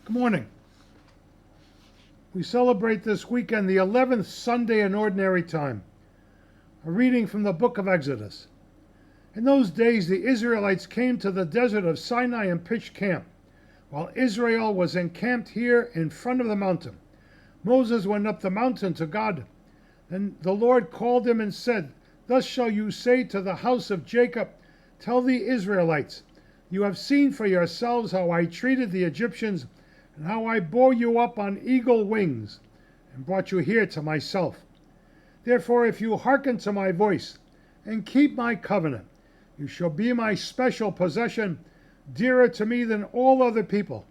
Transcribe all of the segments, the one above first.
Good morning. We celebrate this weekend the 11th Sunday in Ordinary Time. A reading from the book of Exodus. In those days the Israelites came to the desert of Sinai and pitched camp, while Israel was encamped here in front of the mountain. Moses went up the mountain to God. Then the Lord called him and said, "Thus shall you say to the house of Jacob, tell the Israelites, you have seen for yourselves how I treated the Egyptians, and how I bore you up on eagle wings, and brought you here to myself. Therefore, if you hearken to my voice, and keep my covenant, you shall be my special possession, dearer to me than all other people,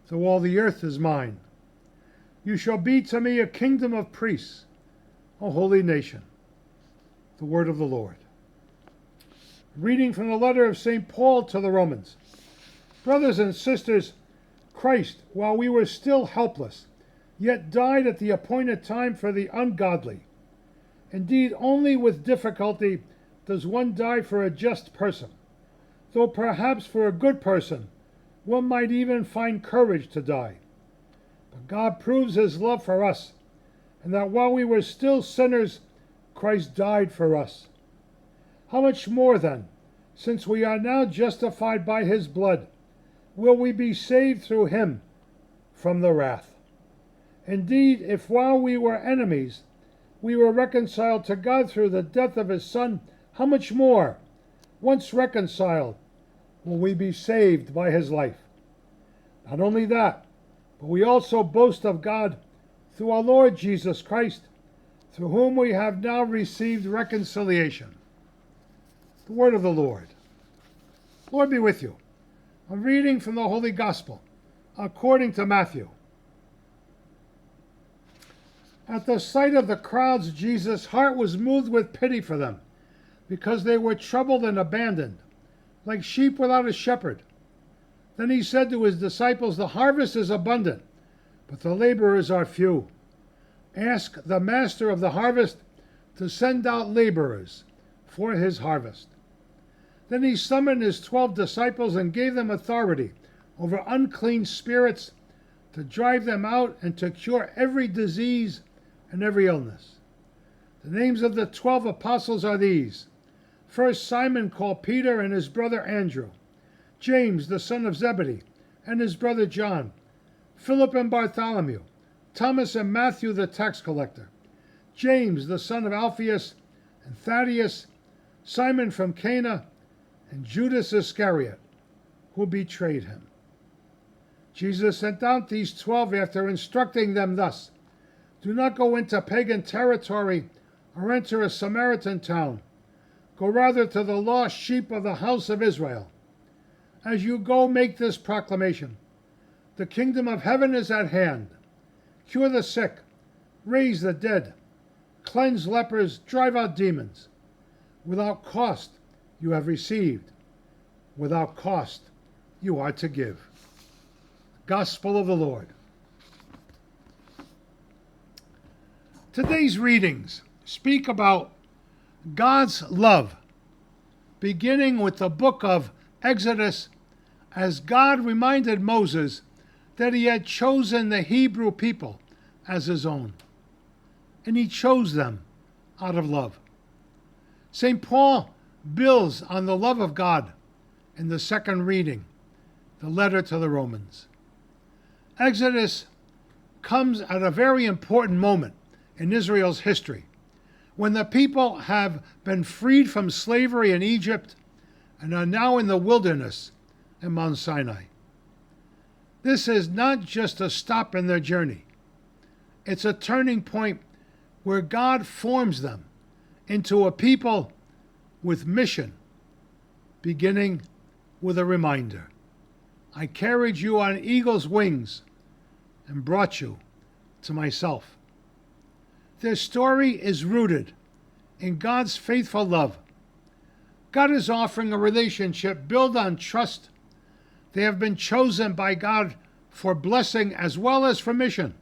though all the earth is mine. You shall be to me a kingdom of priests, a holy nation." The word of the Lord. Reading from the letter of St. Paul to the Romans. Brothers and sisters, Christ, while we were still helpless, yet died at the appointed time for the ungodly. Indeed, only with difficulty does one die for a just person, though perhaps for a good person one might even find courage to die. But God proves his love for us, and that while we were still sinners, Christ died for us. How much more then, since we are now justified by his blood, will we be saved through him from the wrath? Indeed, if while we were enemies, we were reconciled to God through the death of his Son, how much more, once reconciled, will we be saved by his life? Not only that, but we also boast of God through our Lord Jesus Christ, through whom we have now received reconciliation. The word of the Lord. Lord be with you. A reading from the Holy Gospel according to Matthew. At the sight of the crowds, Jesus' heart was moved with pity for them, because they were troubled and abandoned, like sheep without a shepherd. Then he said to his disciples, "The harvest is abundant, but the laborers are few. Ask the master of the harvest to send out laborers for his harvest." Then he summoned his 12 disciples and gave them authority over unclean spirits to drive them out and to cure every disease and every illness. The names of the 12 apostles are these: first, Simon called Peter and his brother Andrew, James the son of Zebedee and his brother John, Philip and Bartholomew, Thomas and Matthew the tax collector, James the son of Alphaeus and Thaddeus, Simon from Cana, and Judas Iscariot, who betrayed him. Jesus sent out these 12 after instructing them thus: "Do not go into pagan territory or enter a Samaritan town. Go rather to the lost sheep of the house of Israel. As you go, make this proclamation: the kingdom of heaven is at hand. Cure the sick, raise the dead, cleanse lepers, drive out demons. Without cost you have received, without cost you are to give." Gospel of the Lord. Today's readings speak about God's love, beginning with the book of Exodus, as God reminded Moses that he had chosen the Hebrew people as his own, and he chose them out of love. St. Paul builds on the love of God in the second reading, the letter to the Romans. Exodus comes at a very important moment in Israel's history, when the people have been freed from slavery in Egypt and are now in the wilderness in Mount Sinai. This is not just a stop in their journey. It's a turning point where God forms them into a people with mission, beginning with a reminder: "I carried you on eagle's wings and brought you to myself." Their story is rooted in God's faithful love. God is offering a relationship built on trust. They have been chosen by God for blessing as well as for mission,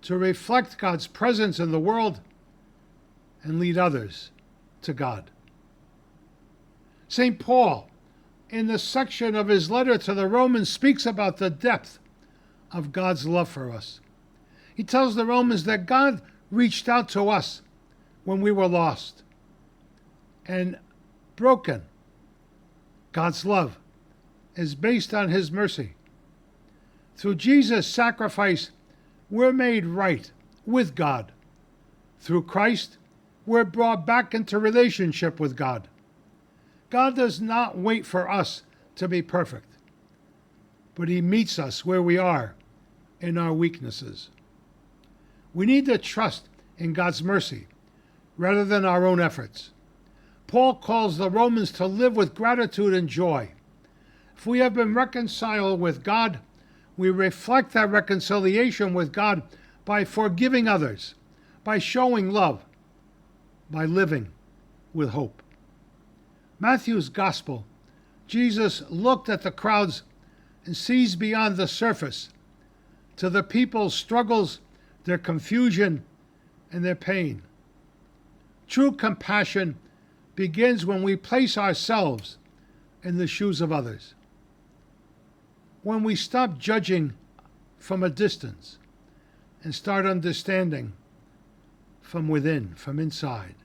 to reflect God's presence in the world and lead others to God. St. Paul in the section of his letter to the Romans, speaks about the depth of God's love for us. He tells the Romans that God reached out to us when we were lost and broken. God's love is based on his mercy. Through Jesus' sacrifice, we're made right with God. Through Christ, we're brought back into relationship with God. God does not wait for us to be perfect, but he meets us where we are in our weaknesses. We need to trust in God's mercy rather than our own efforts. Paul calls the Romans to live with gratitude and joy. If we have been reconciled with God, we reflect that reconciliation with God by forgiving others, by showing love, by living with hope. Matthew's Gospel, Jesus looked at the crowds and sees beyond the surface to the people's struggles, their confusion, and their pain. True compassion begins when we place ourselves in the shoes of others. When we stop judging from a distance and start understanding from within, from inside.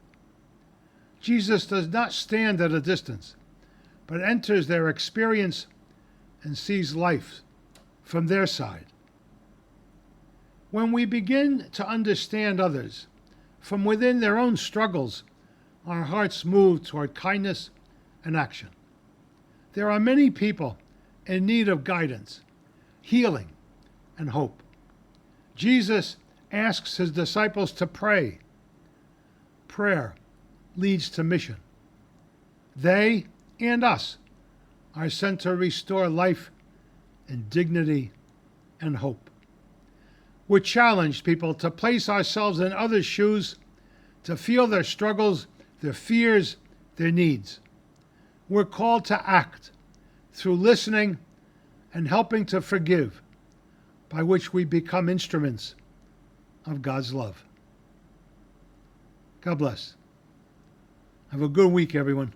Jesus does not stand at a distance, but enters their experience and sees life from their side. When we begin to understand others from within their own struggles, our hearts move toward kindness and action. There are many people in need of guidance, healing, and hope. Jesus asks his disciples to pray. Prayer leads to mission. They and us are sent to restore life and dignity and hope. We're challenged, people, to place ourselves in others' shoes, to feel their struggles, their fears, their needs. We're called to act through listening and helping to forgive, by which we become instruments of God's love. God bless. Have a good week, everyone.